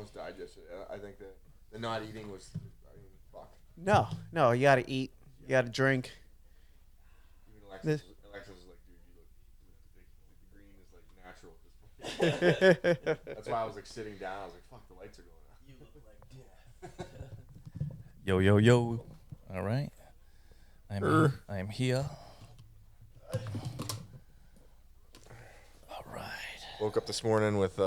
almost digested it. I think that the not eating was. I mean, fuck. No, you gotta eat. You gotta drink. Even Alexis was like, dude, you look the green is like natural at this point. That's why I was like sitting down. I was like, fuck, the lights are going out. You look like death. Yo. All right. I am here. All right. Woke up this morning with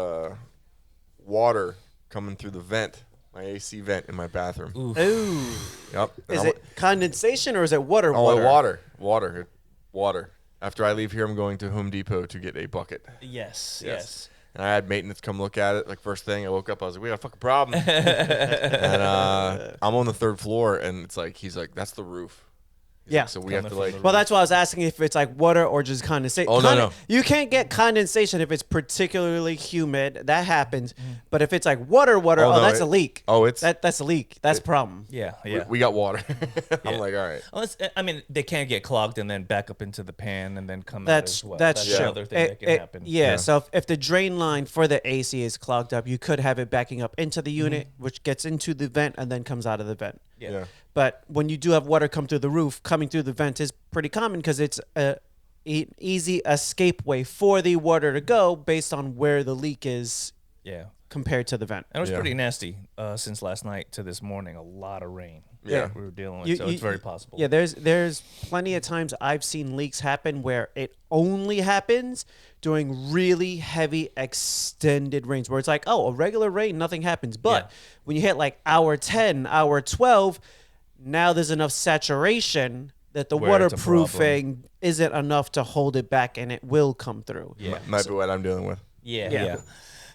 water coming through the vent, my AC vent in my bathroom. Ooh. Yep. Is it condensation or is it water? Oh, water. After I leave here, I'm going to Home Depot to get a bucket. Yes. And I had maintenance come look at it. Like first thing, I woke up, I was like, "We got a fucking problem." And I'm on the 3rd floor, and it's like he's like, "That's the roof." He's Yeah. like, so we have to like. Well, that's why I was asking if it's like water or just condensation. Oh, no. You can't get condensation if it's particularly humid. That happens. But if it's like water, no, that's a leak. Oh, it's that's a leak. That's a problem. Yeah. We got water. I'm like, all right. Unless, I mean, they can't get clogged and then back up into the pan and then come That's out as well. that's the true. other thing that can happen. Yeah. So if the drain line for the AC is clogged up, you could have it backing up into the unit, which gets into the vent and then comes out of the vent. Yeah. But when you do have water come through the roof, coming through the vent is pretty common because it's an easy escape way for the water to go based on where the leak is compared to the vent. And it was pretty nasty since last night to this morning. A lot of rain. Yeah. We were dealing with, so it's very possible. Yeah, there's plenty of times I've seen leaks happen where it only happens during really heavy extended rains where it's like, oh, a regular rain, nothing happens. But when you hit like hour 10, hour 12, now there's enough saturation that the waterproofing isn't enough to hold it back and it will come through. Yeah. Might be what I'm dealing with. Yeah.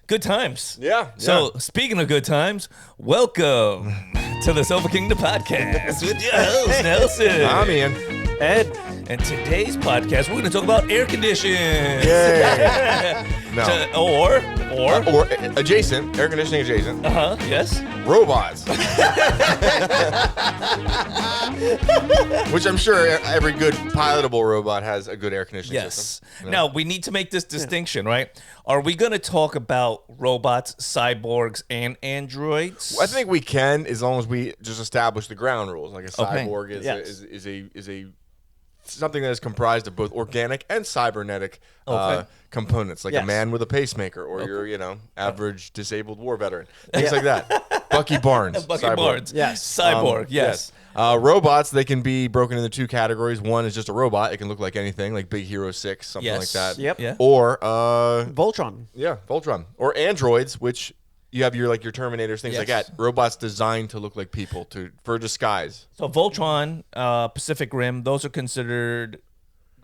Good times. Yeah. So, speaking of good times, welcome to the Sofa Kingdom podcast with your host, Nelson. I'm Ian. Ed, And today's podcast, we're going to talk about air conditioning. Yay. No. Or adjacent, air conditioning adjacent. yes. Robots. Which I'm sure every good pilotable robot has a good air conditioning system. Yes. Now, we need to make this distinction, right? Are we going to talk about robots, cyborgs, and androids? I think we can, as long as we just establish the ground rules. Like a cyborg is a something that is comprised of both organic and cybernetic components, like a man with a pacemaker, or your average disabled war veteran, things like that. Bucky Barnes, Bucky cyborg. Barnes. Yes. Cyborg, yes. Robots, they can be broken into 2 categories. One is just a robot. It can look like anything, like Big Hero 6, something like that. Yep. Yeah. Or Voltron. Voltron. Or androids, which you have your Terminators, things like that. Robots designed to look like people for disguise. So Voltron, Pacific Rim, those are considered.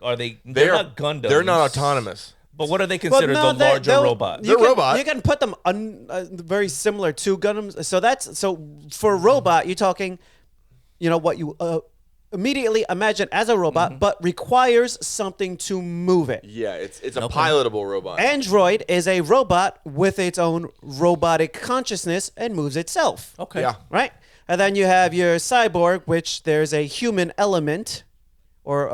Are they? They're not Gundams. They're not autonomous. But what are they considered? The larger robots. They're robots. You can put them very similar to Gundams. So for a robot, you're talking, what you immediately imagine as a robot, but requires something to move it. Yeah, it's a pilotable robot. Android is a robot with its own robotic consciousness and moves itself. Okay. Yeah. Right? And then you have your cyborg, which there's a human element or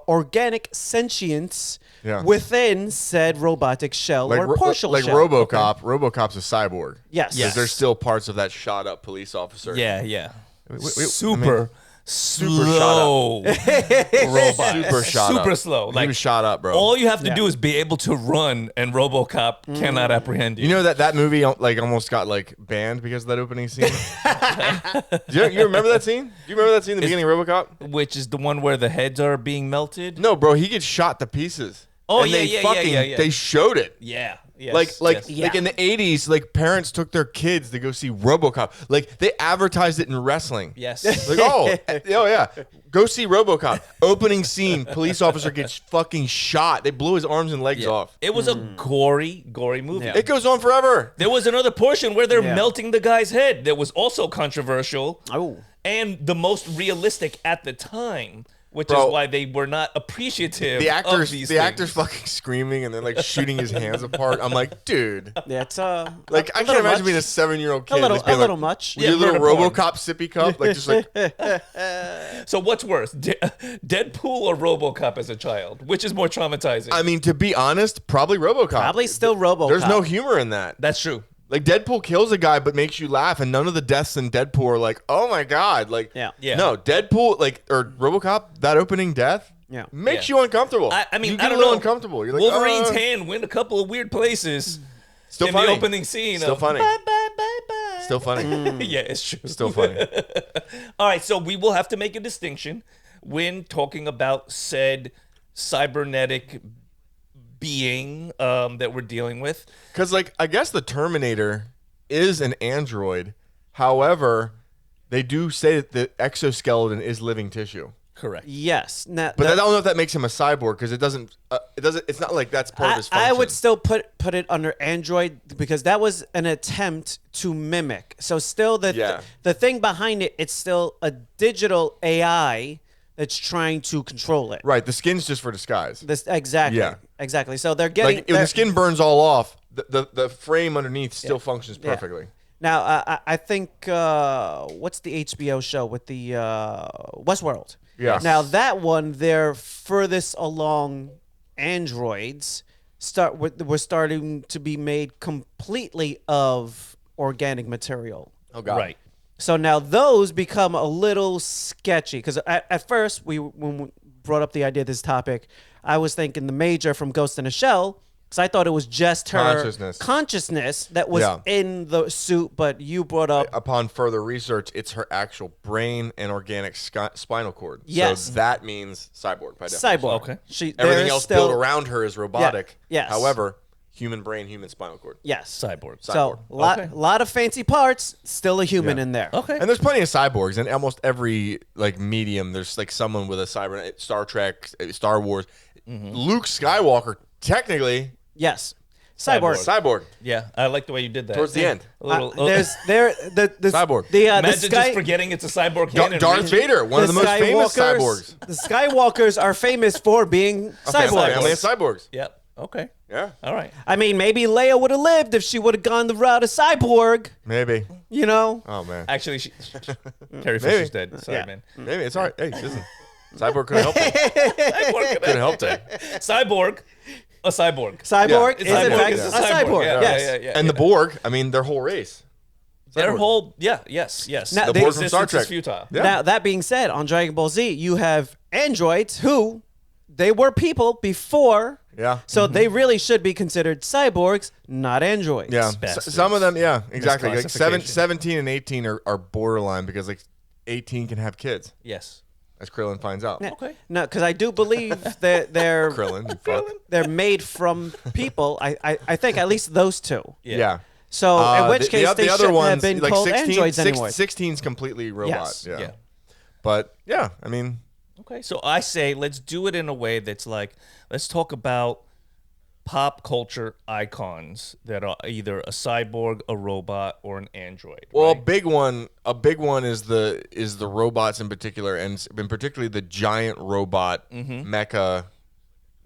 organic sentience within said robotic shell or partial shell. RoboCop. Okay. RoboCop's a cyborg. Yes. Because there's still parts of that shot up police officer. Yeah. Super slow robot. Super slow. He was shot up, bro. All you have to do is be able to run, and RoboCop cannot apprehend you. You know that movie almost got banned because of that opening scene. You remember that scene? Do you remember that scene in the beginning of RoboCop? Which is the one where the heads are being melted? No, bro. He gets shot to pieces. Oh, and yeah. They showed it. Yeah. Yes, like in the 80s, parents took their kids to go see RoboCop. They advertised it in wrestling. Yes. Oh yeah. Go see RoboCop. Opening scene, police officer gets fucking shot. They blew his arms and legs off. It was a gory movie. It goes on forever. There was another portion where they're melting the guy's head that was also controversial. Oh. And the most realistic at the time. Which is why they were not appreciative of these things. Actor's fucking screaming and then shooting his hands apart. I'm like, dude. Yeah, it's I can't imagine being a 7-year-old kid. A little much. Your little RoboCop sippy cup, So what's worse, Deadpool or RoboCop as a child? Which is more traumatizing? I mean, to be honest, probably RoboCop. Probably still RoboCop. There's no humor in that. That's true. Like Deadpool kills a guy, but makes you laugh, and none of the deaths in Deadpool are like, oh my god, like Yeah. no, Deadpool or RoboCop, that opening death makes you uncomfortable. I mean, you get I don't a little know. uncomfortable. You're like, Wolverine's hand went a couple of weird places. Still in funny. the opening scene. Still funny. Bye, bye, bye, bye. Still funny. Yeah, it's true. Still funny. All right, so we will have to make a distinction when talking about said cybernetic being that we're dealing with. Because, like, I guess the Terminator is an android. However, they do say that the exoskeleton is living tissue. Correct. Yes. Now, But I don't know if that makes him a cyborg because it doesn't. It's not like that's part of his function. I would still put it under android because that was an attempt to mimic. So still the thing behind it, it's still a digital AI that's trying to control it. Right. The skin's just for disguise. Exactly. Yeah. Exactly. So they're getting Like if the skin burns all off, the frame underneath still functions perfectly. Now I think what's the HBO show with the Westworld? Yeah. Now that one, they're furthest along androids. We're starting to be made completely of organic material. Oh God. Right. So now those become a little sketchy because at first when we brought up the idea of this topic, I was thinking the Major from Ghost in a Shell. Because I thought it was just her consciousness that was in the suit, but you brought up... Upon further research, it's her actual brain and organic spinal cord. Yes. So that means cyborg by definition. Cyborg. Okay. Everything else built around her is robotic. Yes. However, human brain, human spinal cord. Yes. Cyborg. So lot of fancy parts, still a human in there. Okay. And there's plenty of cyborgs in almost every like medium. There's like someone with a cyber. Star Trek, Star Wars. Luke Skywalker, technically... Yes. Cyborg. Yeah, I like the way you did that. Towards the end. A little, The Cyborg. imagine just forgetting it's a cyborg canon. Darth Vader, one of the most famous cyborgs. The Skywalkers are famous for being cyborgs. Family of cyborgs. Yep. Okay. Yeah. All right. I mean, maybe Leia would have lived if she would have gone the route of cyborg. Maybe. You know? Oh man. Actually, Carrie Fisher's dead. Sorry, man. Maybe it's all right. Hey, listen. Cyborg could have helped her. Cyborg Could have helped her. Cyborg. A cyborg. Cyborg Yeah. is in fact It's a cyborg. Yes. Yeah. And the Borg, I mean, their whole race. Their Cyborg. whole, yes. Now, The they- Borg from Star existence is Trek. futile. Yeah. Now, that being said, on Dragon Ball Z, you have androids who they were people before. Yeah. So they really should be considered cyborgs, not androids. Yeah. Bastards. Some of them, yeah, exactly. Like Misclassification. 17 and 18 are borderline because like 18 can have kids, Yes. as Krillin finds out. Yeah. Okay. No, because I do believe that they're Krillin, you fuck. they're made from people. I think at least those two. Yeah. So in which case they other shouldn't ones, have been like called 16, androids anymore. 16's completely robot. Yes. Yeah. Yeah. But yeah, I mean, Okay, so I say let's do it in a way that's like, let's talk about pop culture icons that are either a cyborg, a robot, or an android. well, right? a big one is the robots in particular, and particularly the giant robot mecha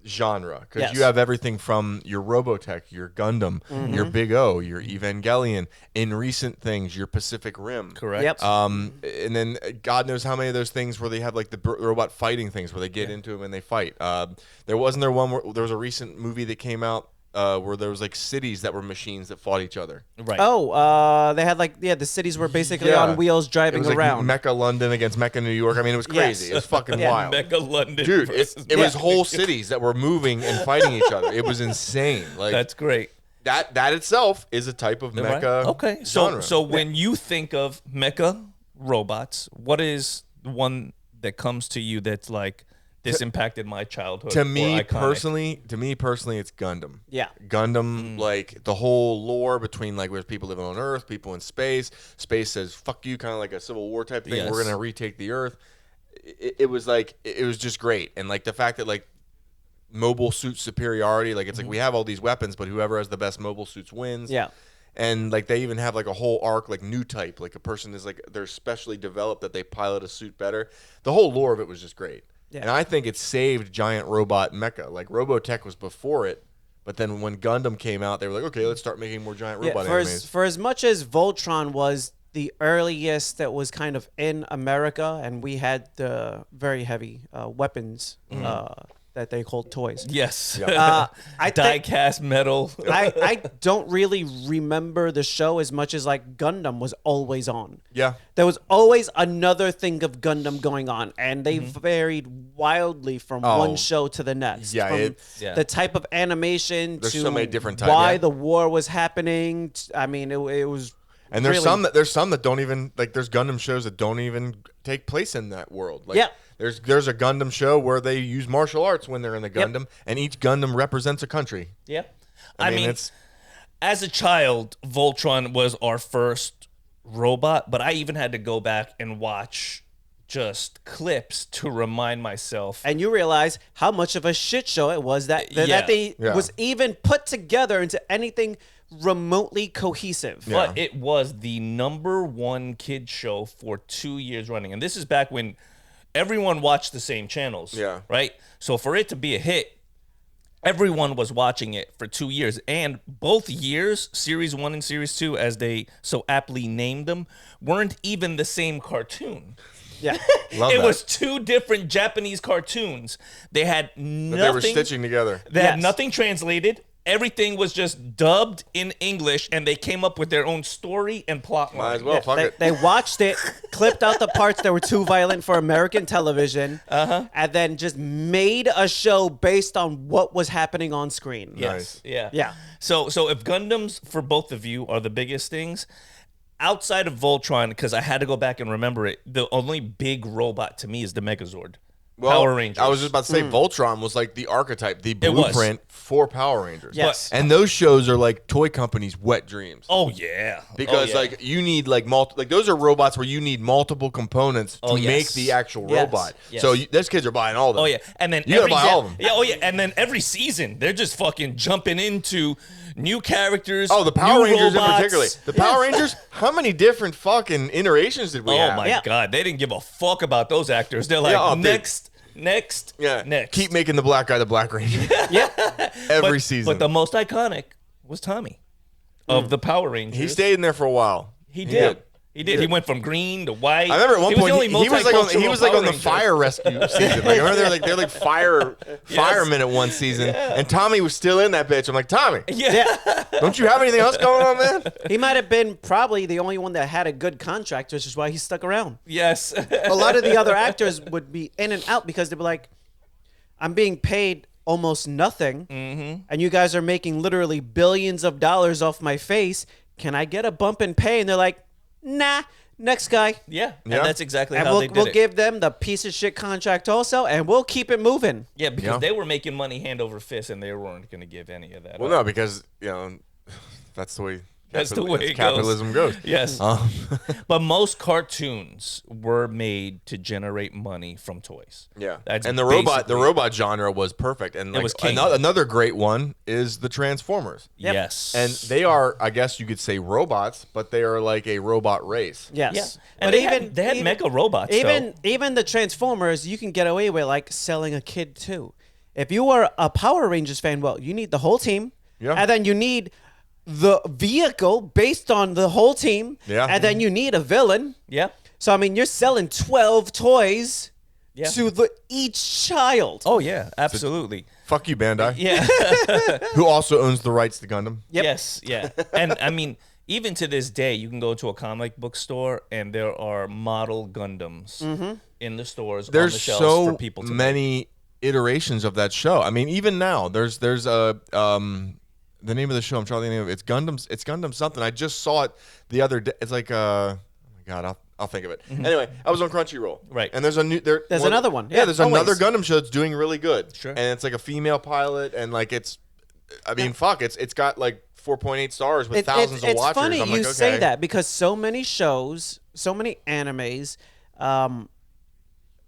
genre, because Yes. you have everything from your Robotech, your Gundam, your Big O, your Evangelion. In recent things, your Pacific Rim. Correct. Yep. And then God knows how many of those things where they have like the robot fighting things where they get into them and they fight. There was one where there was a recent movie that came out where there was like cities that were machines that fought each other. Right. Oh, they had the cities were basically Yeah. on wheels It driving was like around. Mecha London against Mecha New York. I mean, it was crazy. Yes. It was fucking Yeah. wild. Mega London. Dude, versus it was Mega- whole cities that were moving and fighting each other. It was insane. Like That's great. that itself is a type of Right. mecha Okay. genre. So when you think of mecha robots, what is the one that comes to you that's like this impacted my childhood? to or me iconic? personally, it's Gundam. Yeah. Gundam, like the whole lore between like where people living on Earth, people in space. Space says "fuck you," kind of like a Civil War type thing. Yes. We're gonna retake the Earth. It was like it was just great, and like the fact that like mobile suit superiority, like it's like we have all these weapons, but whoever has the best mobile suits wins. Yeah. And like they even have like a whole arc, like new type, like a person is like they're specially developed that they pilot a suit better. The whole lore of it was just great. Yeah. And I think it saved giant robot mecha. Like Robotech was before it, but then when Gundam came out, they were like, okay, let's start making more giant Yeah, robot for animes. as much as Voltron was the earliest that was kind of in America, and we had the very heavy weapons that they called toys. Yes. I Die-cast metal. I don't really remember the show as much as like Gundam was always on. Yeah. There was always another thing of Gundam going on, and they varied wildly from one show to the next. Yeah, from the type of animation There's to so many different types, why the war was happening. I mean, it was. And there's some that don't even like. There's Gundam shows that don't even take place in that world. Like, there's a Gundam show where they use martial arts when they're in the Gundam, and each Gundam represents a country. Yep. I mean, it's as a child, Voltron was our first robot, but I even had to go back and watch just clips to remind myself. And you realize how much of a shit show it was that they was even put together into anything remotely cohesive. But it was the #1 kid show for 2 years running. And this is back when everyone watched the same channels. Yeah. Right? So for it to be a hit, everyone was watching it for 2 years. And both years, Series 1 and Series 2, as they so aptly named them, weren't even the same cartoon. Yeah. It was 2 different Japanese cartoons. They had nothing. But they were stitching together. They had nothing translated. Everything was just dubbed in English, and they came up with their own story and plot line. Might as well, fuck it. They watched it, clipped out the parts that were too violent for American television, and then just made a show based on what was happening on screen. Yes. Nice. Yeah. So if Gundams, for both of you, are the biggest things, outside of Voltron, because I had to go back and remember it, the only big robot to me is the Megazord. Power Rangers. I was just about to say Voltron was like the archetype, the blueprint for Power Rangers. Yes. And those shows are like toy companies' wet dreams. Oh yeah. Because like you need like those are robots where you need multiple components to make the actual robot. Yes. So those kids are buying all of them. Oh yeah. And then you gotta buy all of them. Yeah. Oh yeah. And then every season they're just fucking jumping into new characters. Oh, the Power Rangers robots. in particular. The Power Rangers. How many different fucking iterations did we have? Oh my god, they didn't give a fuck about those actors. They're like next. Next. Keep making the black guy the Black Ranger. Every season. But the most iconic was Tommy of the Power Rangers. He stayed in there for a while. He did. He went from green to white. I remember at one point he was like on the fire rescue season. Like, I remember they're like firemen at one season, and Tommy was still in that bitch. I'm like, Tommy, don't you have anything else going on, man? He might have been probably the only one that had a good contract, which is why he stuck around. Yes. A lot of the other actors would be in and out because they'd be like, I'm being paid almost nothing, and you guys are making literally billions of dollars off my face. Can I get a bump in pay? And they're like, nah, next guy. Yeah, and that's exactly and how they did we'll it. give them the piece of shit contract also, and we'll keep it moving. Yeah, because they were making money hand over fist, and they weren't going to give any of that. Well, no, because that's the way. That's the way capitalism goes. Yes. But most cartoons were made to generate money from toys. Yeah. That's and the robot genre was perfect. And like was king. Another great one is the Transformers. Yep. Yes. And they are, I guess you could say, robots, but they are like a robot race. Yes. Yeah. And But they had mecha robots. Even the Transformers, you can get away with like selling a kid too. If you are a Power Rangers fan, well, you need the whole team. Yeah. And then you need the vehicle based on the whole team. Yeah. And then you need a villain. Yeah. So I mean, you're selling 12 toys to each child. Oh yeah, absolutely. Fuck you, Bandai. Yeah. Who also owns the rights to Gundam. Yep. Yes. Yeah. And I mean, even to this day, you can go to a comic book store and there are model Gundams in the stores There's on the shelves so for people to many iterations of that show. I mean, even now, there's a the name of the show. I'm trying to think of it. It's Gundam something. I just saw it the other day. It's like oh my god, I'll think of it. Anyway, I was on Crunchyroll. Right. And there's another one. Yeah, there's always. another Gundam show that's doing really good. Sure. And it's like a female pilot, and like it's got like 4.8 stars with thousands of watchers. It's funny I'm you like, say okay. that because so many shows, so many animes,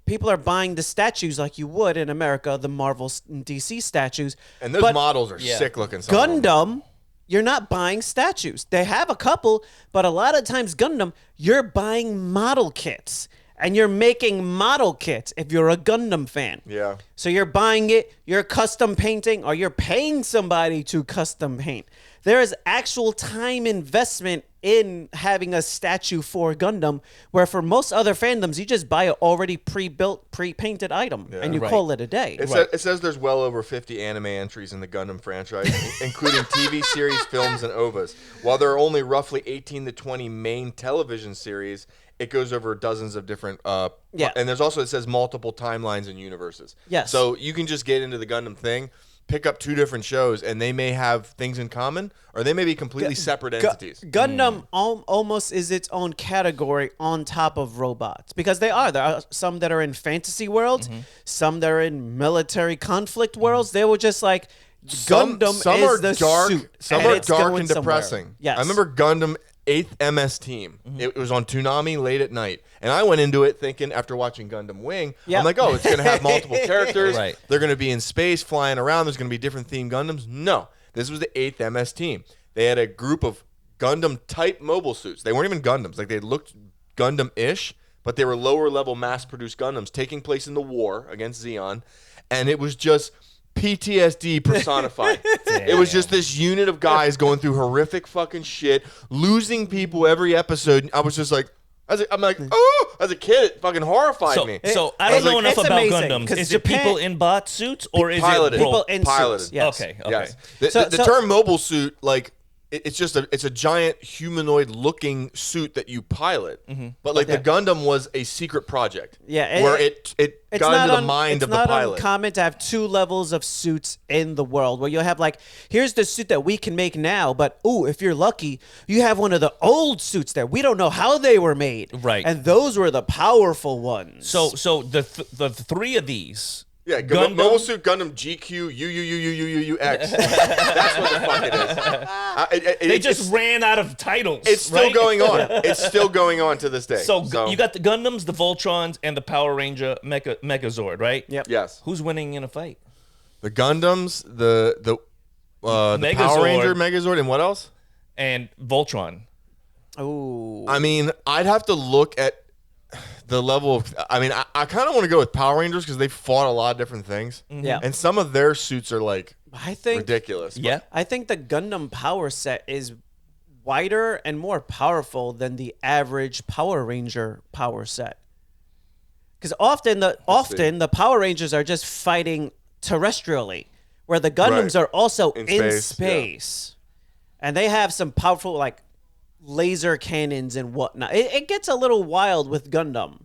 people are buying the statues like you would in America, the Marvel and DC statues. And those models are sick looking. Gundam, you're not buying statues. They have a couple, but a lot of times Gundam, you're buying model kits. And you're making model kits if you're a Gundam fan. Yeah. So you're buying it, you're custom painting, or you're paying somebody to custom paint. There is actual time investment in having a statue for Gundam, where for most other fandoms, you just buy an already pre-built, pre-painted item, and you call it a day. It says there's well over 50 anime entries in the Gundam franchise, including TV series, films, and OVAs. While there are only roughly 18 to 20 main television series, it goes over dozens of different, and there's also, it says multiple timelines and universes. Yes. So you can just get into the Gundam thing, pick up 2 different shows, and they may have things in common, or they may be completely separate entities. Gundam almost is its own category on top of robots, because there are some that are in fantasy worlds, some that are in military conflict worlds. They were just like, Gundam some is are the dark, suit. some and are it's dark going and somewhere. depressing. Yes. I remember Gundam 8th MS Team. It was on Toonami late at night. And I went into it thinking, after watching Gundam Wing, I'm like, oh, it's going to have multiple characters. Right. They're going to be in space, flying around. There's going to be different themed Gundams. No. This was the 8th MS Team. They had a group of Gundam-type mobile suits. They weren't even Gundams. Like, they looked Gundam-ish, but they were lower-level mass-produced Gundams taking place in the war against Zeon. And it was just PTSD personified. It was just this unit of guys going through horrific fucking shit, losing people every episode. I was just like, I'm like, oh, as a kid, it fucking horrified me. So I don't know enough it's about amazing, Gundams. 'cause Is Japan- it people in bot suits or is Piloted. it People in Piloted. suits. Yes. Okay. Yes. So- The term mobile suit, like, it's a giant humanoid looking suit that you pilot. But like the Gundam was a secret project. Yeah, where it got into the mind of the pilot. It's not uncommon to have 2 levels of suits in the world, where you'll have like, here's the suit that we can make now, but if you're lucky, you have one of the old suits that we don't know how they were made. Right. And those were the powerful ones. So the 3 of these. Yeah, Gundam- Mobile Suit Gundam GQ UUUUUUX. That's what the fuck it is. They just ran out of titles. It's still right? going on. It's still going on to this day. So you got the Gundams, the Voltrons, and the Power Ranger Megazord, right? Yep. Yes. Who's winning in a fight? The Gundams, the Power Megazord. Ranger Megazord, and what else? And Voltron. Ooh. I mean, I'd have to look at the level of. I mean, I kind of want to go with Power Rangers because they fought a lot of different things. Yeah. And some of their suits are like I think ridiculous. Yeah. I think the Gundam power set is wider and more powerful than the average Power Ranger power set. Because often the Power Rangers are just fighting terrestrially, where the Gundams are also in space. And they have some powerful like laser cannons and whatnot. It gets a little wild with Gundam.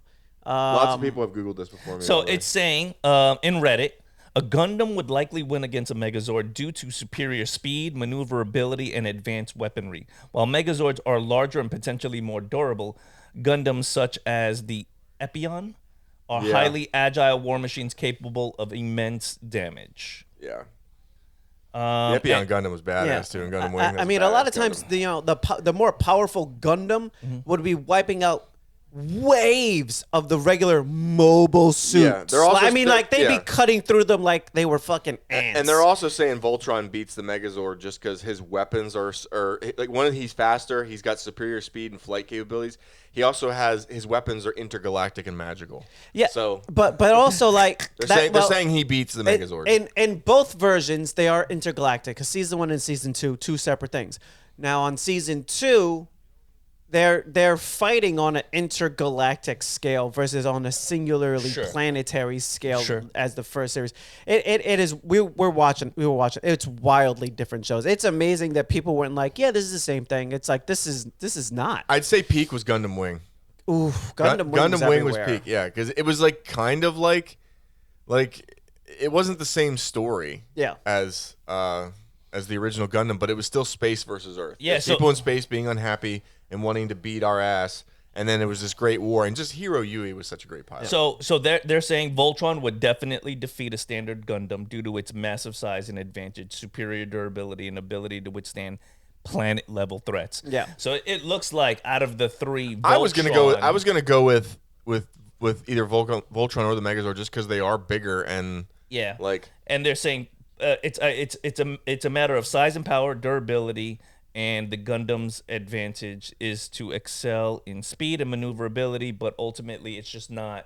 Lots of people have Googled this before me. So it's saying in Reddit, a Gundam would likely win against a Megazord due to superior speed, maneuverability, and advanced weaponry. While Megazords are larger and potentially more durable, Gundams such as the Epion are highly agile war machines capable of immense damage. Yeah. The Epion Gundam was badass too, and Gundam Wing. I mean, a lot of times the more powerful Gundam would be wiping out waves of the regular mobile suits. Yeah, they're also they'd be cutting through them like they were fucking ants. And they're also saying Voltron beats the Megazord just because his weapons are like he's faster, he's got superior speed and flight capabilities. He also has his weapons are intergalactic and magical. Yeah. So, but also like they're saying he beats the Megazord. In both versions, they are intergalactic. Because season 1 and season 2, 2 separate things. Now on season 2. They're fighting on an intergalactic scale versus on a singularly planetary scale as the first series. It is we were watching. It's wildly different shows. It's amazing that people weren't like, yeah, this is the same thing. It's like this is not. I'd say peak was Gundam Wing. Ooh, Gundam Wing was peak. Yeah, because it was like kind of like it wasn't the same story. Yeah. As the original Gundam, but it was still space versus Earth. Yeah, so people in space being unhappy and wanting to beat our ass, and then it was this great war, and just Hiro Yui was such a great pilot. So they're saying Voltron would definitely defeat a standard Gundam due to its massive size and advantage, superior durability, and ability to withstand planet level threats. Yeah. So it looks like out of the 3, Voltron, I was gonna go with either Voltron or the Megazord just because they are bigger and and they're saying it's a matter of size and power, durability. And the Gundam's advantage is to excel in speed and maneuverability, but ultimately it's just not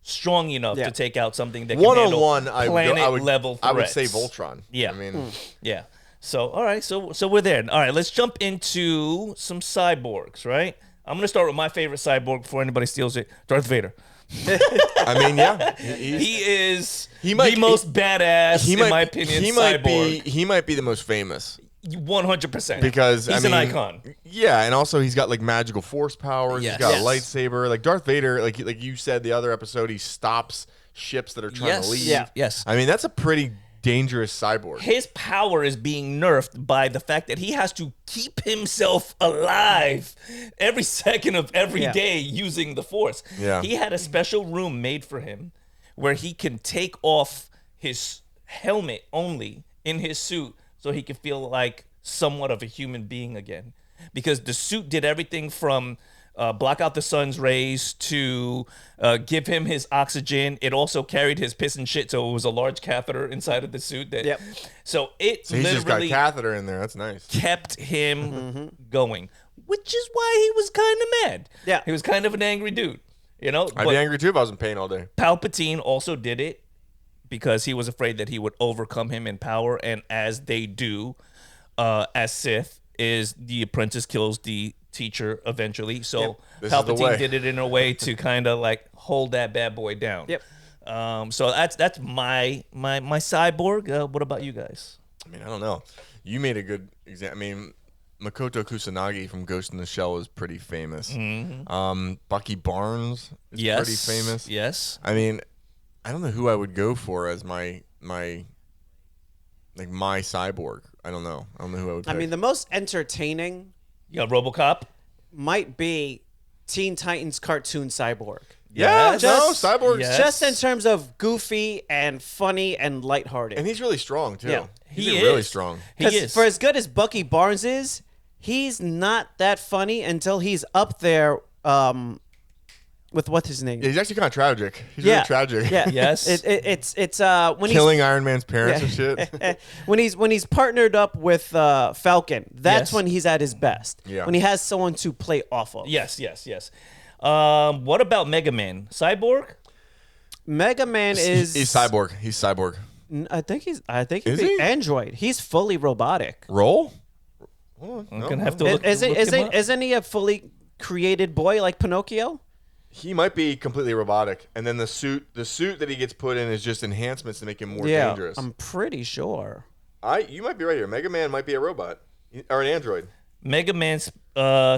strong enough to take out something that can handle planet level threats. I would say Voltron. Yeah, I mean, yeah. So all right, so we're there. All right, let's jump into some cyborgs. Right, I'm gonna start with my favorite cyborg before anybody steals it. Darth Vader. I mean, yeah, he is the most badass, in my opinion. He might be the most famous. 100%. Because he's an icon. Yeah, and also he's got like magical force powers. Yes. He's got a lightsaber. Like Darth Vader, like you said the other episode, he stops ships that are trying to leave. Yeah. Yes. I mean, that's a pretty dangerous cyborg. His power is being nerfed by the fact that he has to keep himself alive every second of every day using the Force. Yeah. He had a special room made for him where he can take off his helmet only in his suit so he can feel like somewhat of a human being again. Because the suit did everything from block out the sun's rays to give him his oxygen. It also carried his piss and shit, so it was a large catheter inside of the suit. So he's just got a catheter in there. That's nice. Kept him going, which is why he was kind of mad. Yeah. He was kind of an angry dude. You know, I'd be angry too if I was in pain all day. Palpatine also did it because he was afraid that he would overcome him in power, and as they do, as Sith, is the apprentice kills the teacher eventually. So Palpatine did it in a way to kind of like hold that bad boy down. So that's my cyborg. What about you guys? I mean, I don't know. You made a good example. I mean, Makoto Kusanagi from Ghost in the Shell is pretty famous. Bucky Barnes is pretty famous. Yes. I mean, I don't know who I would go for as my cyborg. I don't know who I would pick. I mean, the most entertaining RoboCop might be Teen Titans cartoon Cyborg. Cyborg. Just in terms of goofy and funny and lighthearted. And he's really strong, too. Yeah. He's really strong. Because for as good as Bucky Barnes is, he's not that funny until he's up there with what's his name? Yeah, he's actually kind of tragic. He's really tragic. Yeah. Yes. It's when killing Iron Man's parents and shit. when he's partnered up with Falcon, that's when he's at his best. Yeah. When he has someone to play off of. Yes. What about Mega Man? Cyborg? Mega Man is he's cyborg. He's cyborg. I think he's android. He's fully robotic. Roll? I'm gonna have to look. Isn't he a fully created boy like Pinocchio? He might be completely robotic, and then the suit that he gets put in is just enhancements to make him more dangerous. I'm pretty sure. You might be right here. Mega Man might be a robot or an android. Mega Man,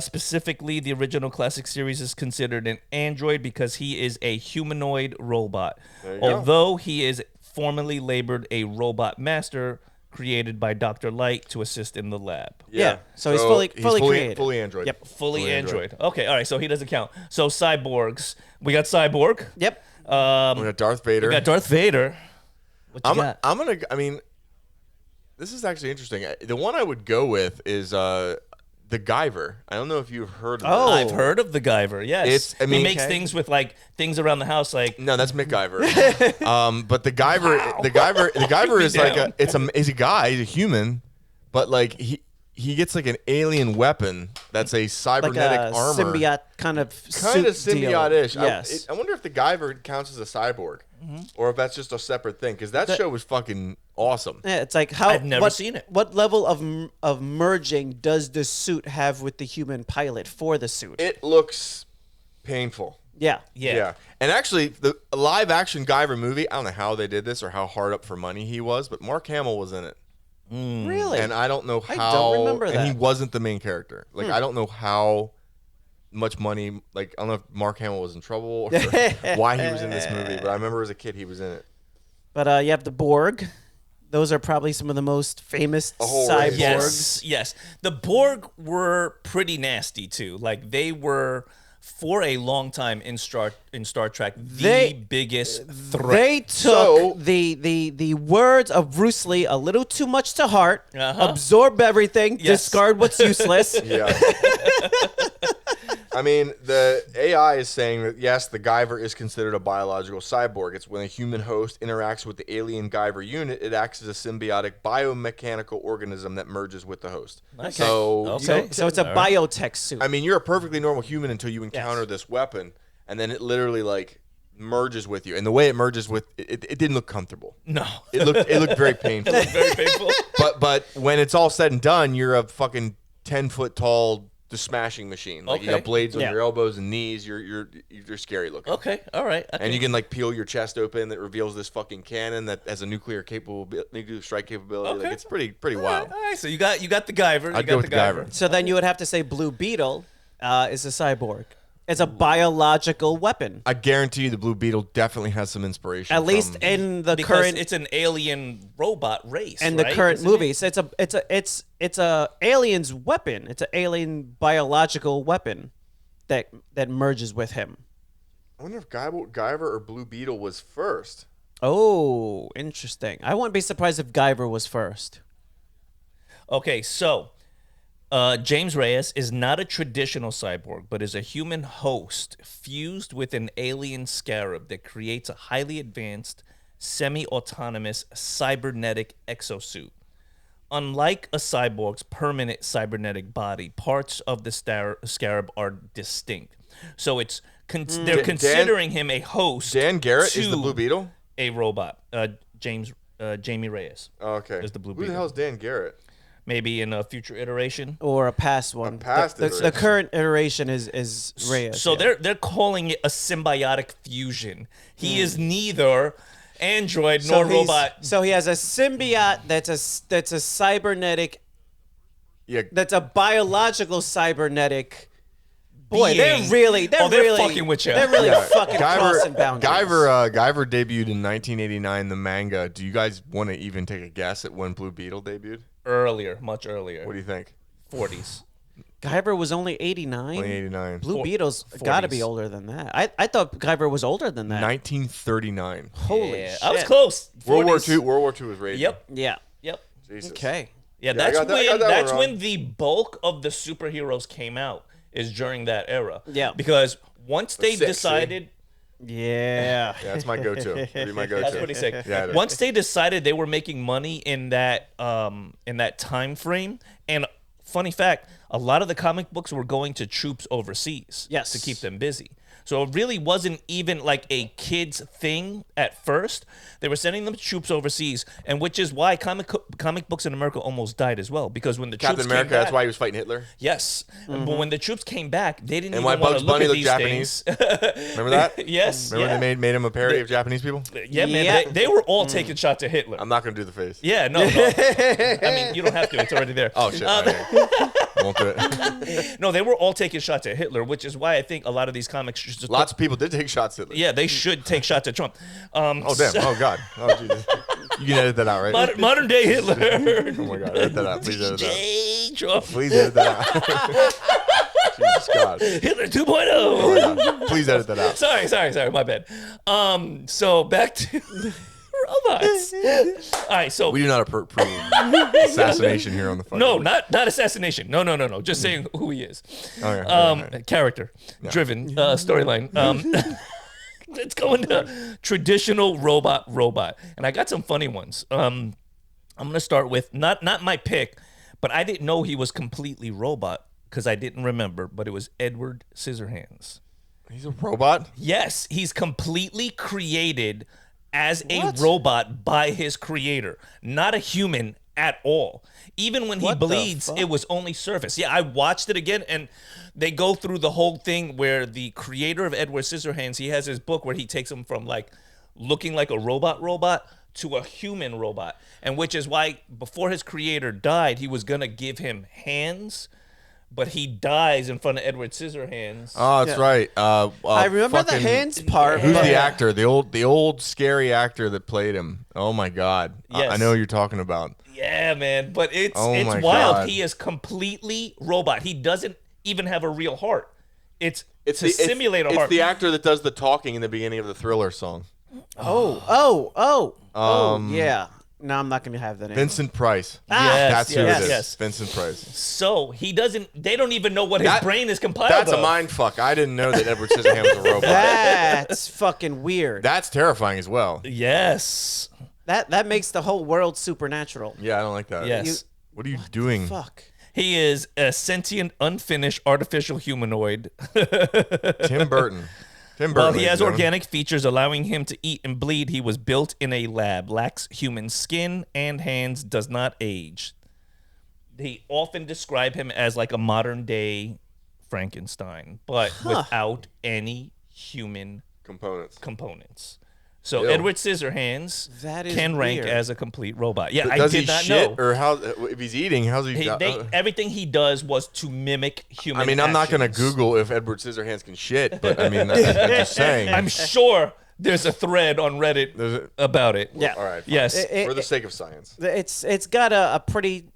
specifically the original classic series, is considered an android because he is a humanoid robot. Although he is formerly labeled a robot master created by Dr. Light to assist in the lab. Yeah. So he's fully created. Fully android. Yep. Fully android. Okay, all right, so he doesn't count. So cyborgs. We got Cyborg. Yep. We got Darth Vader. We got Darth Vader. What you got? I mean, this is actually interesting. The one I would go with is the Guyver. I don't know if you've heard of it. I've heard of the Guyver, yes. He makes things with like things around the house like no, that's Mick Guyver. But the Guyver is like he's a guy, he's a human, but like he gets like an alien weapon that's a cybernetic like a armor. Symbiote kind of symbiote-ish. Yes. I wonder if the Guyver counts as a cyborg. Or if that's just a separate thing, because that show was fucking awesome. Yeah, it's like how I've never seen it. What level of merging does the suit have with the human pilot for the suit? It looks painful. Yeah. And actually, the live action Guyver movie, I don't know how they did this or how hard up for money he was, but Mark Hamill was in it. Really? And I don't know how. I don't remember that. And he wasn't the main character. Like I don't know how much money, like I don't know if Mark Hamill was in trouble or why he was in this movie, but I remember as a kid he was in it. But you have the Borg. Those are probably some of the most famous cyborgs. Yes. The Borg were pretty nasty too. Like they were for a long time in Star Trek the biggest threat. They took the words of Bruce Lee a little too much to heart, absorb everything, discard what's useless. Yeah. I mean, the AI is saying that, yes, the Guyver is considered a biological cyborg. It's when a human host interacts with the alien Guyver unit, it acts as a symbiotic biomechanical organism that merges with the host. Okay. So it's a biotech suit. I mean, you're a perfectly normal human until you encounter this weapon, and then it literally, like, merges with you, and the way it merges with it didn't look comfortable. No, it looked very painful. Very painful. But when it's all said and done, you're a fucking 10-foot tall smashing machine. Like you got blades on your elbows and knees. You're scary looking. Okay, all right. And you can like peel your chest open that reveals this fucking cannon that has a nuclear strike capability. Okay. Like it's pretty wild. All right, so you got the Guyver. I'd go with the Guyver. So then you would have to say Blue Beetle is a cyborg. It's a biological weapon. I guarantee you the Blue Beetle definitely has some inspiration. At least in the current, it's an alien robot race. In the current movies, it's a alien's weapon. It's an alien biological weapon that merges with him. I wonder if Guyver or Blue Beetle was first. Oh, interesting. I wouldn't be surprised if Guyver was first. Okay, so James Reyes is not a traditional cyborg, but is a human host fused with an alien scarab that creates a highly advanced, semi-autonomous cybernetic exosuit. Unlike a cyborg's permanent cybernetic body, parts of the scarab are distinct. So they're considering him a host. Dan Garrett is the Blue Beetle? A robot. Jamie Reyes. Oh, okay. Is the Blue Who Beetle. the hell is Dan Garrett? Maybe in a future iteration. Or a past one. The current iteration is Reyes. So they're calling it a symbiotic fusion. He is neither android nor robot. So he has a symbiote that's a cybernetic. Yeah. That's a biological cybernetic. Boy, being. they're really fucking with you. They're really fucking crossing boundaries. Guyver debuted in 1989, the manga. Do you guys want to even take a guess at when Blue Beetle debuted? Earlier, much earlier. What do you think? 40s. Guyver was only 89? Only 89. Blue Beetle's got to be older than that. I thought Guyver was older than that. 1939. Holy shit. I was close. 40s. World War II was raging. Yep. Yeah. Yep. Jesus. Okay. Yeah, that's when the bulk of the superheroes came out, is during that era. Yeah. Because once they decided... Yeah. Yeah, that's my go-to. That'd be my go-to. That's pretty sick. Yeah, once they decided they were making money in that time frame, and funny fact, a lot of the comic books were going to troops overseas to keep them busy. So it really wasn't even like a kid's thing at first. They were sending them to troops overseas, and which is why comic books in America almost died as well. Because when the Captain troops America, came back, that's why he was fighting Hitler. Yes, but when the troops came back, they didn't And even why want Bugs to look Bunny at looked these Japanese? things. Remember that? Yes. Remember they made him a parody of Japanese people? Yeah, man. They were all taking shots at Hitler. I'm not going to do the face. Yeah, no. I mean, you don't have to. It's already there. Oh, shit. Okay. Won't do it. No, they were all taking shots at Hitler, which is why I think a lot of these comics just Lots of people did take shots at Hitler. Yeah, they should take shots at Trump. Oh, damn. Oh, God. Oh, Jesus. You can edit that out, right? Modern day Hitler. Oh, my God. Edit that out. Please edit that out. Trump. Please edit that out. Jesus God. Hitler 2.0. Oh, my God. Please edit that out. Sorry. My bad. So back to robots. All right, so We do not approve assassination here on the fucking... no, not assassination. No. Just saying who he is. Okay. Character driven storyline. Let's go into traditional robot, and I got some funny ones. I'm gonna start with not my pick, but I didn't know he was completely robot because I didn't remember. But it was Edward Scissorhands. He's a robot? Yes, he's completely created as a robot by his creator, not a human at all. Even when he bleeds, it was only surface. Yeah, I watched it again, and they go through the whole thing where the creator of Edward Scissorhands, he has his book where he takes him from like looking like a robot to a human robot, and which is why before his creator died, he was gonna give him hands. But he dies in front of Edward Scissorhands. Oh, that's right. I remember the hands part. Who's the actor? The old scary actor that played him. Oh my God. Yes. I know who you're talking about. Yeah, man. But it's my wild. God. He is completely robot. He doesn't even have a real heart. It's to simulate a heart. It's the actor that does the talking in the beginning of the Thriller song. Yeah. No, I'm not going to have that. Vincent Price. Yes, That's who it is. yes. Vincent Price. So he doesn't. They don't even know what his brain is compiled That's of. a mind fuck. I didn't know that Edward Scissorhands was a robot. That's fucking weird. That's terrifying as well. Yes. That makes the whole world supernatural. Yeah, I don't like that. Yes. What are you doing? Fuck. He is a sentient, unfinished, artificial humanoid. Tim Burton. Tim Burton, While he ladies has and gentlemen. organic features allowing him to eat and bleed, he was built in a lab, lacks human skin and hands, does not age. They often describe him as like a modern day Frankenstein, but without any human components. So Ew. Edward Scissorhands can rank weird. as a complete robot. Yeah, Does I he did not shit know. or how? If he's eating, how's he? Everything he does was to mimic human. I mean, I'm not gonna actions. Google if Edward Scissorhands can shit, but I mean, I'm just saying. I'm sure there's a thread on Reddit about it. Yeah. All right. Fine. Yes. For the sake of science. It's got a pretty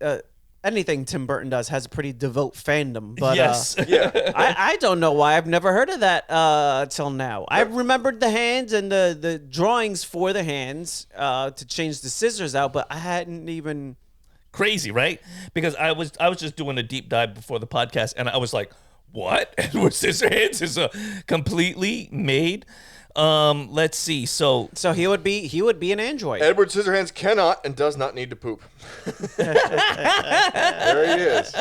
anything Tim Burton does has a pretty devout fandom, but Yes. I don't know why I've never heard of that till now. I remembered the hands and the drawings for the hands to change the scissors out, but I hadn't even. Crazy, right? Because I was just doing a deep dive before the podcast, and I was like, "What? Edward Scissorhands is a completely made." Let's see. So he would be an android. Edward Scissorhands cannot and does not need to poop. There he is.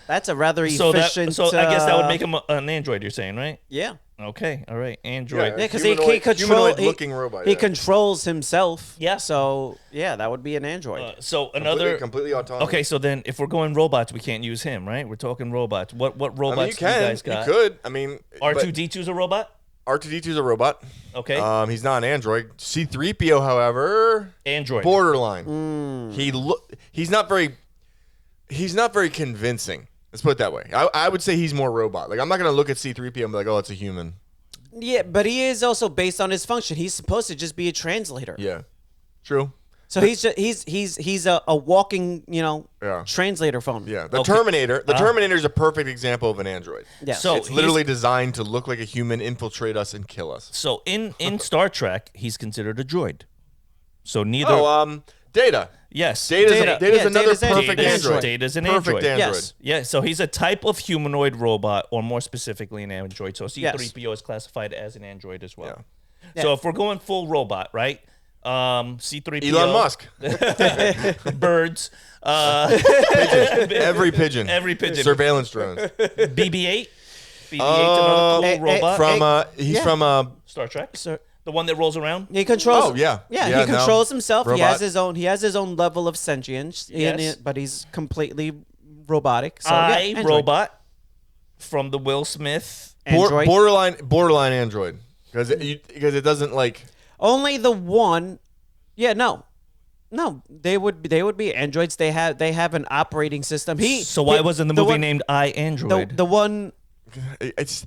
That's a rather so efficient. So I guess that would make him an android. You're saying, right? Yeah. Okay. All right. Android. Yeah. Yeah, because Humanoid-looking robot, He yeah. controls himself. Yeah. So yeah, that would be an android. So another. completely autonomous. Okay. So then, if we're going robots, we can't use him, right? We're talking robots. What I robots mean, you do you can. guys got? You could. I mean, R2D2's a robot. R2D2's a robot. Okay. He's not an android. C3PO, however, Android. borderline. He's not very convincing. Let's put it that way. I would say he's more robot. Like, I'm not gonna look at C3PO and be like, oh, it's a human. Yeah, but he is also based on his function. He's supposed to just be a translator. Yeah, true. So he's a walking, Yeah. translator phone. Yeah, the Okay. Terminator. The Terminator is a perfect example of an android. Yeah. So It's literally designed to look like a human, infiltrate us, and kill us. So in Star Trek, he's considered a droid. So neither. Data. Yes. Data's Data. another Data's perfect android. Data's an Perfect android. android. Yes. Yeah, so he's a type of humanoid robot, or more specifically, an android. So C-3PO is classified as an android as well. Yeah. So if we're going full robot, right? C-3PO. Elon Musk. Birds. Every pigeon. Every pigeon. Surveillance drones. BB-8. BB-8's another cool robot. He's from Star Trek. So The one that rolls around. he controls. Oh, yeah. Yeah, Yeah, he controls himself. Robot. He has his own level of sentience. Yes. But he's completely robotic. So android. Robot from the Will Smith. Android. borderline android because it doesn't like. Only the one. Yeah, no, they would be androids. They have an operating system. So why wasn't the movie one, named I, Android? the one? It's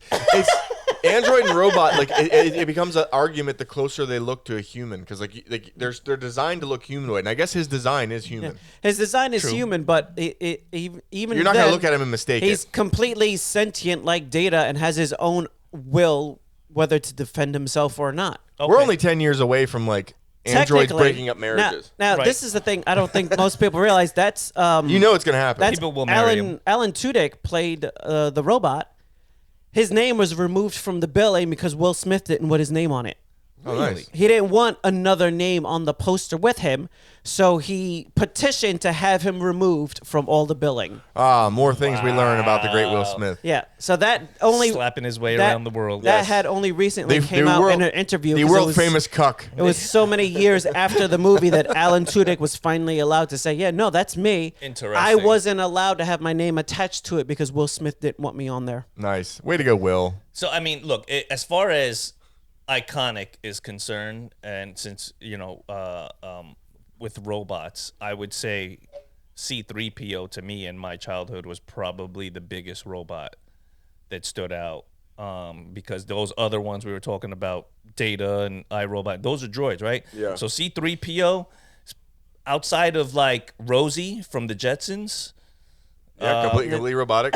android and robot, like it becomes an argument the closer they look to a human, because like they're designed to look humanoid, and I guess his design is human. His design is human, but even You're not gonna look at him and mistake he's it. completely sentient like Data and has his own will whether to defend himself or not. Okay. We're only 10 years away from like androids Technically- breaking up marriages. Now Right. this is the thing. I don't think most people realize that's You know it's gonna happen. that's People will marry him. Alan Tudyk played the robot. His name was removed from the billing because Will Smith didn't put his name on it. Oh, nice. He didn't want another name on the poster with him, so he petitioned to have him removed from all the billing. More things we learn about the great Will Smith. Yeah, so that only Slapping his way that- around the world. That Yes. had only recently came out in an interview. The 'cause it world was- famous cuck. It was so many years after the movie that Alan Tudyk was finally allowed to say, "Yeah, no, that's me." Interesting. I wasn't allowed to have my name attached to it because Will Smith didn't want me on there. Nice. Way to go, Will. So I mean, look, as far as iconic is concerned, and since with robots, I would say C-3PO to me in my childhood was probably the biggest robot that stood out, because those other ones we were talking about, Data and iRobot, those are droids, right? Yeah. So C-3PO, outside of like Rosie from the Jetsons. Yeah, completely robotic.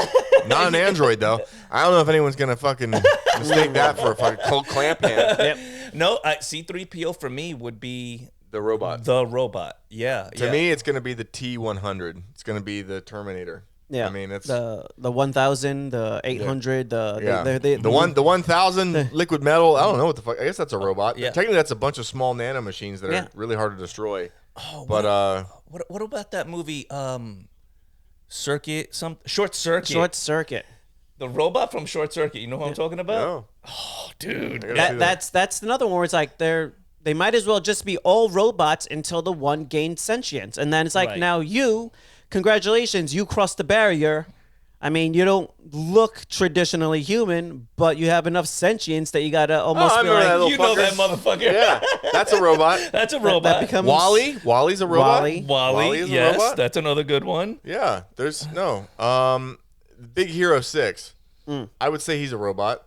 Not an android though. I don't know if anyone's gonna fucking mistake that for a fucking cold clamp hand. No, C-3PO for me would be The robot. the robot. Yeah. To me, it's gonna be the T-100. It's gonna be the Terminator. Yeah, I mean, it's the 1000, the 800, the 1000 liquid metal. I don't know what the fuck. I guess that's a robot. Yeah. Technically, that's a bunch of small nano machines that Yeah. are really hard to destroy. Oh, But what about that movie? Short Circuit. Short Circuit. The robot from Short Circuit. You know who I'm talking about? no. Oh, dude. That's another one where it's like they might as well just be all robots until the one gains sentience, and then it's like now congratulations, you crossed the barrier. I mean, you don't look traditionally human, but you have enough sentience that you gotta almost be like, that motherfucker. Yeah, that's a robot. That's a robot. That becomes Wally. Wally's a robot. Wally is a yes, robot. that's another good one. Yeah, there's no. Big Hero 6. I would say he's a robot.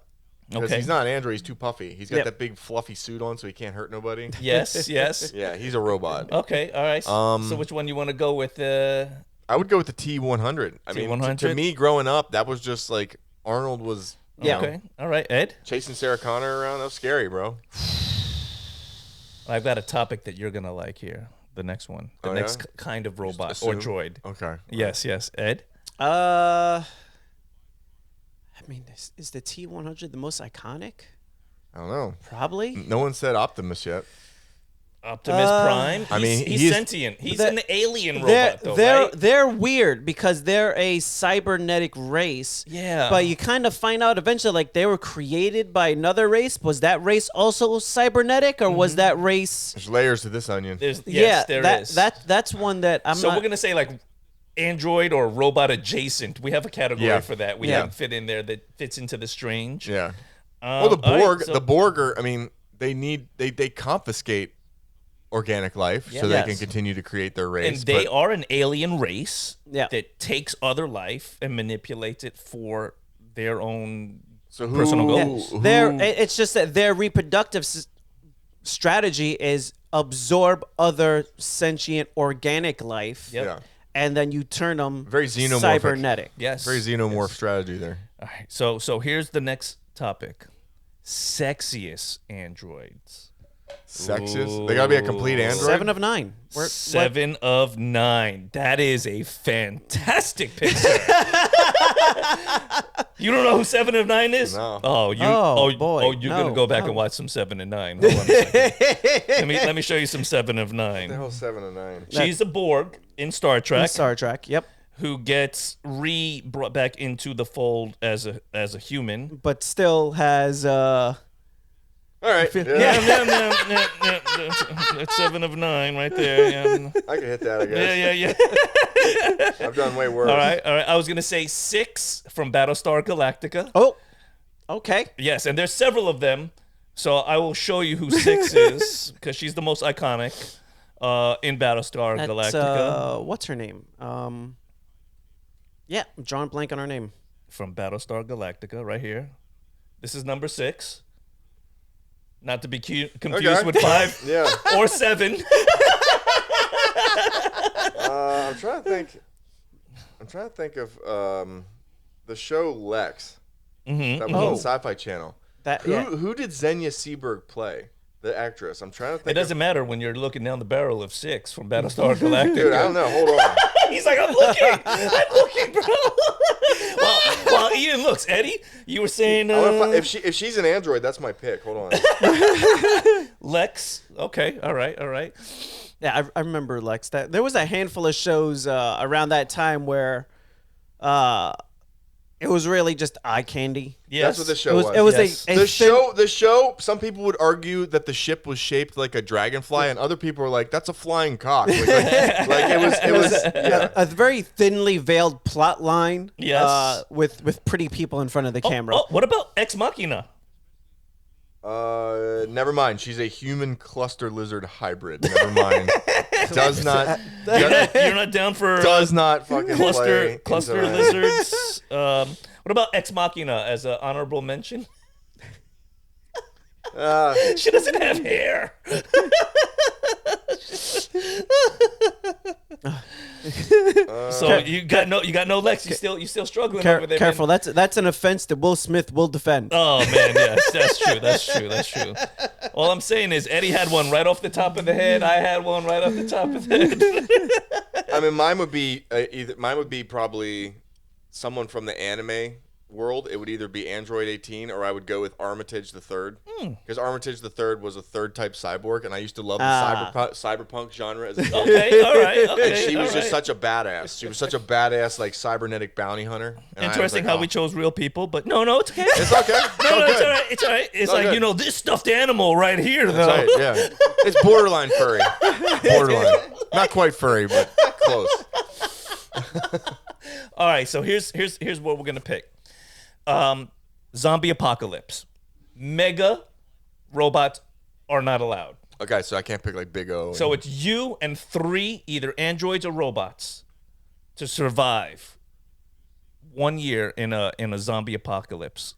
Because he's not an android, he's too puffy. He's got that big fluffy suit on, so he can't hurt nobody. Yes. Yeah, he's a robot. Okay, all right. So which one you want to go with? I would go with the T-100. I mean, to me, growing up, that was just like Arnold was. Okay, all right, Ed. Chasing Sarah Connor around, that was scary, bro. I've got a topic that you're gonna like here. The next one, the next kind of robot or droid. Okay. Yes, Ed. I mean, is the T-100 the most iconic? I don't know. Probably. No one said Optimus yet. Optimus Prime. I mean, he's sentient. He's an alien robot, though, right? They're weird because they're a cybernetic race. Yeah. But you kind of find out eventually, like, they were created by another race. Was that race also cybernetic, or was that race? There's layers to this onion. There is. That's one that I'm So we're gonna say like android or robot adjacent. We have a category for that. We haven't fit in there that fits into the strange. Yeah. Well, the Borg, the Borg are. I mean, they confiscate organic life so they can continue to create their race. And they are an alien race that takes other life and manipulates it for their own personal goals. It's just that their reproductive strategy is absorb other sentient organic life. Yeah. And then you turn them very xenomorphic. cybernetic. Yes. Very xenomorph strategy there. All right. So here's the next topic. Sexiest androids. Sexiest? They gotta be a complete android? 7 of 9. 7 of 9. That is a fantastic picture. You don't know who 7 of 9 is? No. You're gonna go back and watch some 7 and 9. Hold on a second. let me show you some 7 of 9. The hell 7 of 9. She's a Borg in Star Trek. Yep. Who gets brought back into the fold as a human, but still has All right. Yeah. That's 7 of 9 right there. Yeah. I can hit that, I guess. Yeah. I've done way worse. All right. I was gonna say 6 from Battlestar Galactica. Oh, okay. Yes, and there's several of them, so I will show you who 6 is because she's the most iconic in Battlestar Galactica. What's her name? Yeah, I'm drawing blank on her name. From Battlestar Galactica, right here. This is number 6. Not to be confused with 5 or 7. I'm trying to think of the show Lex. Mm-hmm. That was on the Sci-Fi Channel. Who Who did Xenia Seberg play? The actress. I'm trying to think. It doesn't matter when you're looking down the barrel of 6 from Battlestar Galactica. Dude, I don't know. Hold on. He's like, I'm looking, bro. While Ian looks, Eddie, you were saying if she's an android, that's my pick. Hold on. Lex. Okay, all right. Yeah, I remember Lex. There was a handful of shows around that time where it was really just eye candy. Yes. That's what the show was. It was the show. Some people would argue that the ship was shaped like a dragonfly, and other people were like, "That's a flying cock." Like it was a very thinly veiled plot line. Yes. With pretty people in front of the camera. Oh, what about Ex Machina? Never mind. She's a human cluster lizard hybrid. Never mind. Does not. You're not down for does not fucking cluster play lizards. What about Ex Machina as an honorable mention? She doesn't have hair. So you got no Lex. You still struggling over there. Careful, man. that's an offense that Will Smith will defend. Oh man, yes, that's true. All I'm saying is Eddie had one right off the top of the head. I had one right off the top of the head. I mean, mine would be probably someone from the anime world, it would either be Android 18 or I would go with Armitage the Third. Because Armitage the Third was a third type cyborg, and I used to love the cyberpunk genre as a kid. Okay, all right. Okay, and she was just such a badass. She was such a badass, like, cybernetic bounty hunter. And interesting how we chose real people, but no, it's okay. It's okay. It's all right. It's all right. It's like, good. This stuffed animal right here, though. Right, yeah. It's borderline furry. Borderline. Not quite furry, but close. All right, so here's what we're gonna pick. Zombie apocalypse. Mega robots are not allowed. Okay, so I can't pick like Big O. So it's you and 3 either androids or robots to survive 1 year in a zombie apocalypse.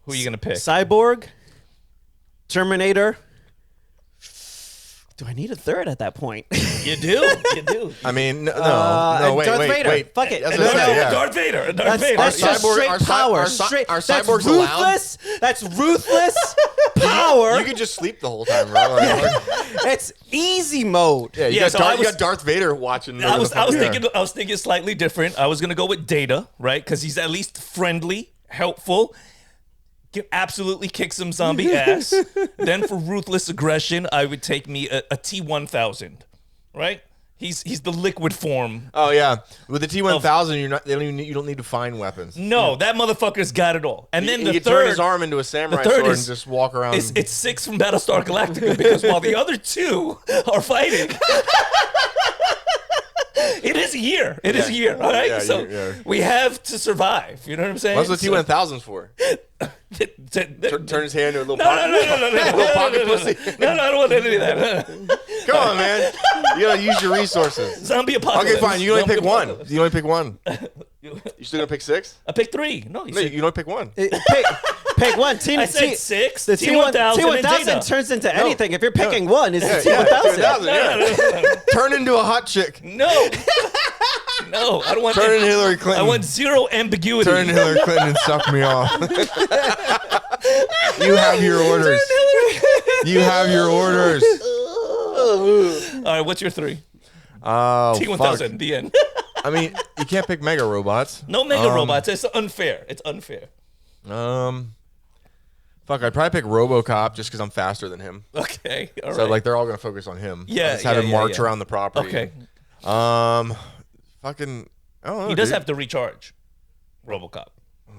Who are you gonna pick? Cyborg, Terminator. Do I need a third at that point? You do. I mean, no, wait, Darth Vader. wait. Fuck it. Darth Vader. That's just straight power. Are cyborgs allowed? That's ruthless power. You can just sleep the whole time, right? It's easy mode. Yeah, you got Darth Vader watching. I was thinking slightly different. I was gonna go with Data, right? Because he's at least friendly, helpful. Absolutely kick some zombie ass. Then for ruthless aggression, I would take me a T-1000, right? He's the liquid form. Oh yeah, with the T-1000, you don't need to find weapons. No, that motherfucker's got it all. And then he can turn his arm into a samurai sword and just walk around. It's 6 from Battlestar Galactica because while the other 2 are fighting. It is a year. It is a year. All right. So we have to survive. You know what I'm saying? What's the T-1000s for? Turn his hand into a little pocket. No, little pocket pussy. No, I don't want any of that. Come on, man. You gotta use your resources. Zombie apocalypse. Okay, fine. You only pick one. You only pick one. You still gonna pick 6? I picked 3. No, you don't pick one. Pick one. I said 6. The T-1000 turns into anything. If you're picking one, it's the T-1000. Turn into a hot chick. No, I don't want. Turn into Hillary Clinton. I want zero ambiguity. Turn into Hillary Clinton and suck me off. You have your orders. You have your orders. All right, what's your 3? T-1000. The end. I mean, you can't pick mega robots. No mega robots. It's unfair. Fuck, I'd probably pick RoboCop just because I'm faster than him. Okay, all right. So like they're all gonna focus on him. Yeah, just have him march around the property. Okay. Fucking. I don't know. He does have to recharge. RoboCop.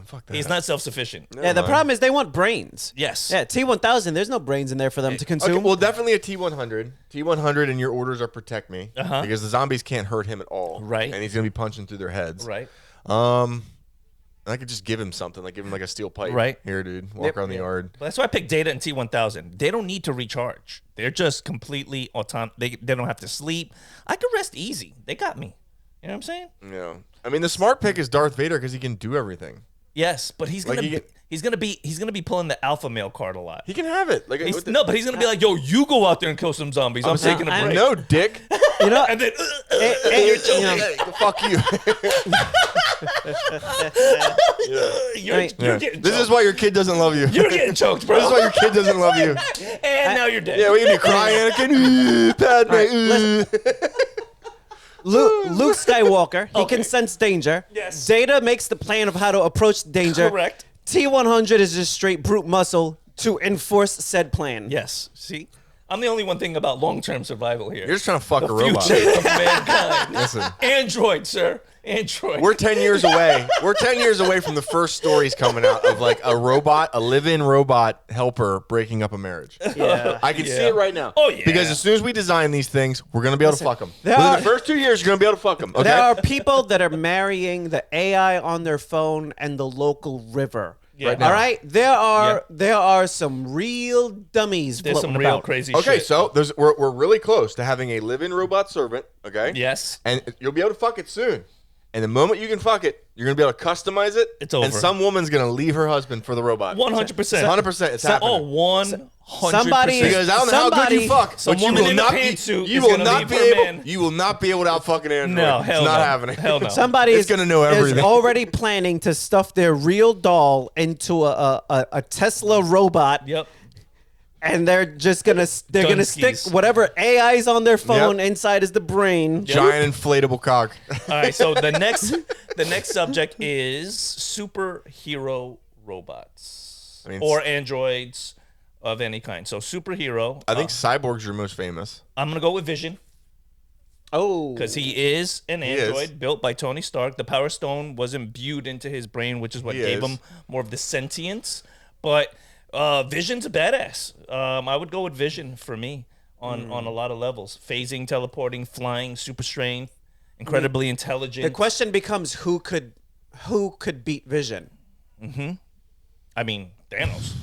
Fuck that. He's not self-sufficient. Yeah, the problem is they want brains. Yes. Yeah, T-1000. There's no brains in there for them to consume. Okay, well, definitely a T-100. T-100, and your orders are protect me because the zombies can't hurt him at all. Right. And he's gonna be punching through their heads. Right. I could just give him something, like give him like a steel pipe. Right. Here, dude. Walk around the yard. Well, that's why I picked Data and T-1000. They don't need to recharge. They're just completely autonomous. They don't have to sleep. I could rest easy. They got me. You know what I'm saying? Yeah. I mean, the smart pick is Darth Vader because he can do everything. Yes, but he's gonna be pulling the alpha male card a lot. He can have it. Like but he's gonna be like, yo, you go out there and kill some zombies. I'm taking a break. No, dick. You know, And then You're joking. Fuck you. You're getting This is why your kid doesn't love you. You're getting choked, bro. This is why your kid doesn't love you. And now you're dead. Yeah, we need to cry, Anakin. Padme. Luke Skywalker, he can sense danger. Yes. Data makes the plan of how to approach danger. Correct. T-100 is just straight brute muscle to enforce said plan. Yes. See? I'm the only one thinking about long-term survival here. You're just trying to fuck the a robot. future of mankind. Listen. Android, sir. Android. We're 10 years away. We're 10 years away from the first stories coming out of like a robot, a live-in robot helper breaking up a marriage. Yeah. I can see it right now. Oh, yeah. Because as soon as we design these things, we're going to be able to fuck them. Within the first 2 years, you're going to be able to fuck them. Okay? There are people that are marrying the AI on their phone and the local river. Yeah. Right now. All right, there are some real dummies. There's some floating real about. crazy Okay, shit. so we're really close to having a live-in robot servant, okay? Yes. And you'll be able to fuck it soon. And the moment you can fuck it, you're going to be able to customize it. It's over. And some woman's going to leave her husband for the robot. 100%. 100%. It's happening. Oh, 100%. Somebody- Because I don't know how good you fuck, Some but you woman will in a not be. pantsuit You is will gonna not leave be her able. man. You will not be able to out fucking Android. No, hell it's not no. happening. Hell no. Somebody It's gonna know everything. is already planning to stuff their real doll into a Tesla robot. Yep. and they're just gonna stick whatever AI's on their phone inside is the brain. Giant inflatable cock. All right, so the next subject is superhero robots or androids of any kind. So superhero. I think Cyborgs are most famous. I'm gonna go with Vision. Oh, because he is an android built by Tony Stark. The Power Stone was imbued into his brain, which is what gave him more of the sentience. But Vision's a badass. I would go with Vision for me on a lot of levels. Phasing, teleporting, flying, super strength, incredibly intelligent. The question becomes who could beat Vision? I mean, Thanos.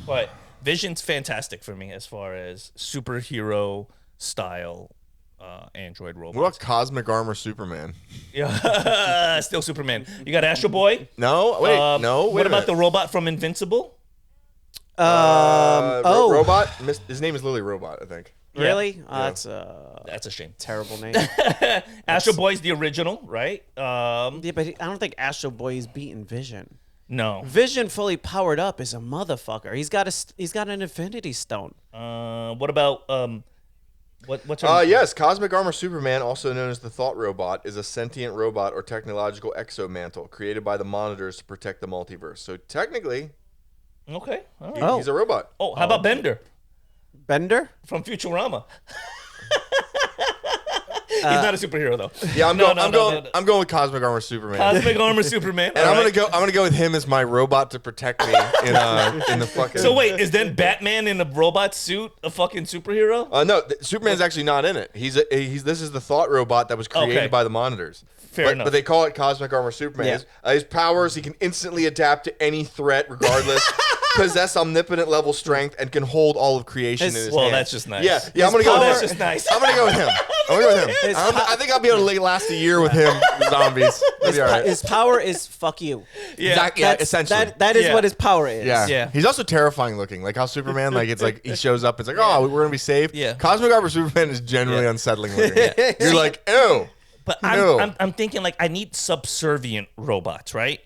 But Vision's fantastic for me as far as superhero style android robots. What about Cosmic Armor Superman? Yeah, still Superman. You got Astro Boy? No, wait, no. Wait what about the robot from Invincible? Robot. His name is Lily Robot, I think. Really? Yeah. That's a shame. Terrible name. Astro Boy's the original, right? Yeah, but I don't think Astro Boy is beating Vision. No. Vision fully powered up is a motherfucker. He's got an Infinity Stone. What about what's her yes, Cosmic Armor Superman, also known as the Thought Robot, is a sentient robot or technological exomantle created by the Monitors to protect the multiverse. So technically, okay, all right. He's a robot. Oh, how about Bender? Bender From Futurama. He's not a superhero though. Yeah, I'm going with Cosmic Armor Superman. Cosmic Armor Superman. And I'm gonna go with him as my robot to protect me in the fucking. So wait, is then Batman in a robot suit a fucking superhero? No, Superman's actually not in it. This is the Thought Robot that was created by the Monitors. Fair enough. But they call it Cosmic Armor Superman. Yeah. His powers, he can instantly adapt to any threat regardless. Possess omnipotent level strength and can hold all of creation in his hands. Well, that's just nice. Yeah, I'm gonna go. That's just nice. I'm gonna go with him. I think I'll be able to last a year with him. Zombies. That'd be all right. His power is fuck you. Yeah, essentially. That is what his power is. Yeah. He's also terrifying looking. Like how Superman, it's like he shows up. It's like, oh, we're gonna be safe. Yeah. Cosmic Armor Superman is generally unsettling looking. You're like, ew. But I'm thinking I need subservient robots, right?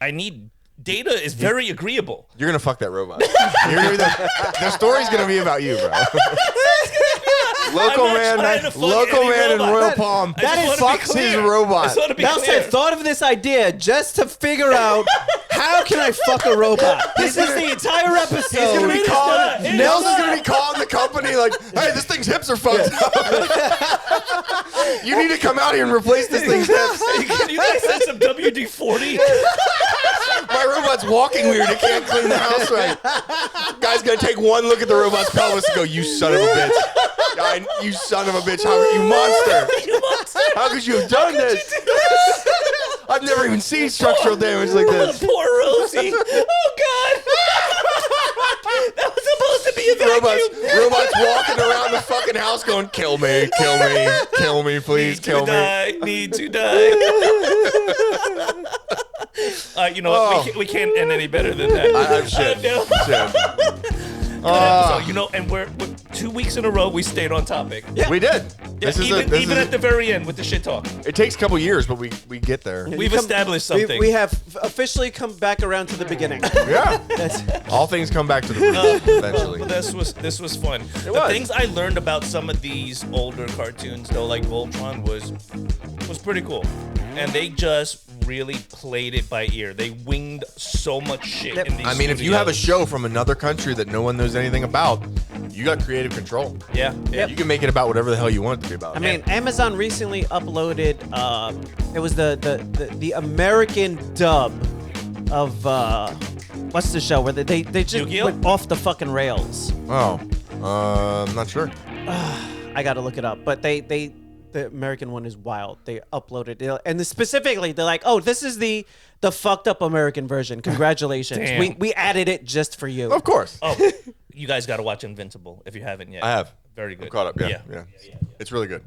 Data is very agreeable. You're gonna fuck that robot. The story's gonna be about you, bro. Local man in Royal Palm. That fucks his robot. Nelson thought of this idea just to figure out how can I fuck a robot. This is the entire episode. Nelson's gonna be calling the company like, hey, this thing's hips are fucked up. You need to come out here and replace this thing's hips. Can you guys send some WD-40? My robot's walking weird. It can't clean the house right. Guy's gonna take one look at the robot's pelvis and go, "You son of a bitch! You son of a bitch! You monster! You monster! How could you have done this? I've never even seen structural damage like this." Poor Rosie. Oh God! That was supposed to be a vacuum. Robots walking around the fucking house going, "Kill me, kill me, kill me, please, kill me." Need to die. You know what? We can't end any better than that. I'm shit. And we're 2 weeks in a row we stayed on topic. Yeah. We did. Yeah, even at the very end with the shit talk. It takes a couple years, but we get there. We've established something. We have officially come back around to the beginning. Yeah. All things come back to the root eventually. Well, this was fun. The things I learned about some of these older cartoons, though, like Voltron, was pretty cool. And they just really played it by ear. They winged so much shit in these if you have a show from another country that no one knows anything about, you got creative control. Yeah. You can make it about whatever the hell you want it to be about. I mean, Amazon recently uploaded, it was the American dub of, what's the show where they just Yu-Gi-Oh? went off the fucking rails. Oh, I'm not sure. I gotta look it up, but the American one is wild. They uploaded it, and specifically, they're like, "Oh, this is the fucked up American version. Congratulations, Damn. we added it just for you." Of course. Oh, you guys got to watch Invincible if you haven't yet. I have. Very good. I'm caught up. Yeah. It's really good.